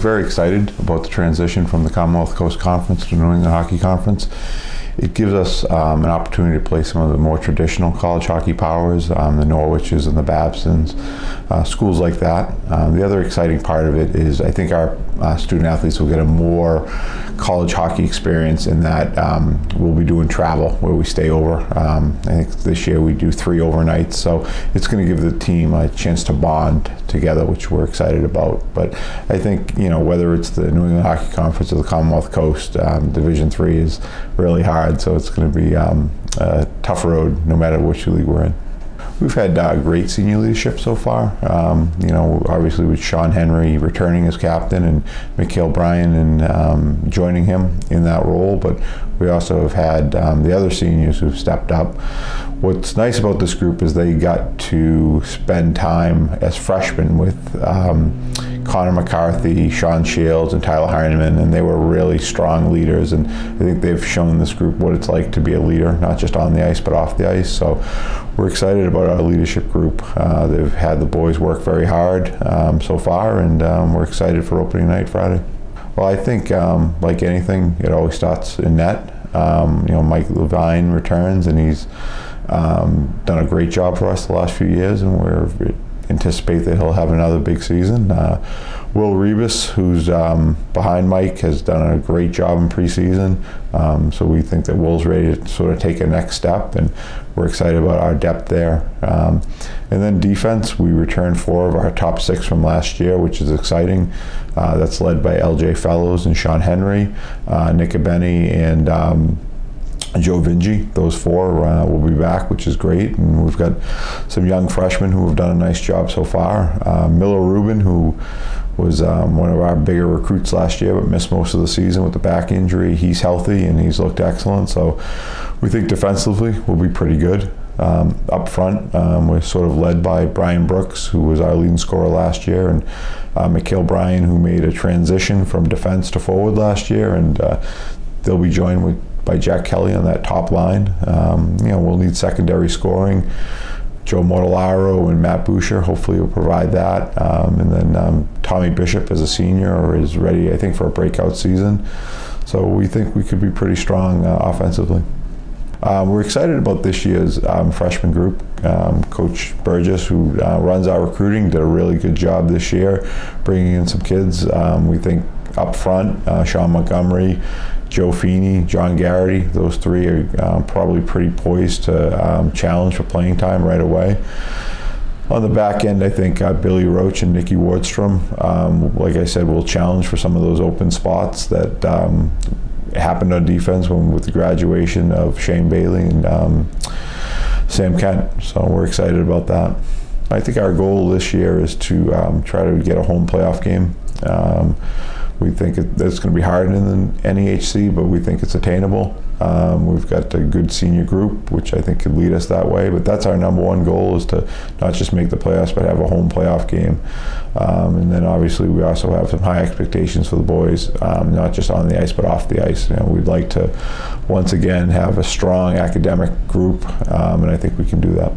very excited about the transition from the Commonwealth Coast Conference to New England Hockey Conference. It gives us an opportunity to play some of the more traditional college hockey powers, the Norwiches and the Babsons, schools like that. The other exciting part of it is I think our student athletes will get a more college hockey experience in that we'll be doing travel where we stay over. I think this year we do 3 overnights, so it's going to give the team a chance to bond together, which we're excited about. But I think, you know, whether it's the New England Hockey Conference or the Commonwealth Coast, Division III is really hard, so it's going to be a tough road no matter which league we're in. We've had great senior leadership so far. You know, obviously with Sean Henry returning as captain and Mikhail Bryan and joining him in that role, but we also have had the other seniors who've stepped up. What's nice about this group is they got to spend time as freshmen with Connor McCarthy, Sean Shields, and Tyler Heineman, and they were really strong leaders, and I think they've shown this group what it's like to be a leader, not just on the ice, but off the ice. So we're excited about our leadership group. They've had the boys work very hard so far, and we're excited for opening night Friday. Well, I think like anything, it always starts in net. You know, Mike Levine returns, and he's done a great job for us the last few years, and we're anticipate that he'll have another big season. Will Rebus, who's behind Mike, has done a great job in preseason. So we think that Will's ready to sort of take a next step, and we're excited about our depth there. And then defense, we returned 4 of our top 6 from last year, which is exciting. That's led by LJ Fellows and Sean Henry, Nick Abeni, and Joe Vinci. Those 4 will be back, which is great, and we've got some young freshmen who have done a nice job so far. Miller Rubin, who was one of our bigger recruits last year but missed most of the season with the back injury, he's healthy and he's looked excellent, so we think defensively we'll be pretty good. Up front, we're sort of led by Brian Brooks, who was our leading scorer last year, and Mikhail Bryan, who made a transition from defense to forward last year, and they'll be joined by Jack Kelly on that top line. You know, we'll need secondary scoring. Joe Mortellaro and Matt Boucher hopefully will provide that. And then Tommy Bishop as a senior is ready, I think, for a breakout season. So we think we could be pretty strong offensively. We're excited about this year's freshman group. Coach Burgess, who runs our recruiting, did a really good job this year bringing in some kids. We think up front, Sean Montgomery, Joe Feeney, John Garrity, those 3 are probably pretty poised to challenge for playing time right away. On the back end, I think Billy Roach and Nicky Wardstrom, like I said, will challenge for some of those open spots that happened on defense with the graduation of Shane Bailey and Sam Kent. So we're excited about that. I think our goal this year is to try to get a home playoff game. We think it's going to be hard in the NEHC, but we think it's attainable. We've got a good senior group, which I think could lead us that way, but that's our number one goal, is to not just make the playoffs, but have a home playoff game. And then obviously we also have some high expectations for the boys, not just on the ice, but off the ice. You know, we'd like to, once again, have a strong academic group, and I think we can do that.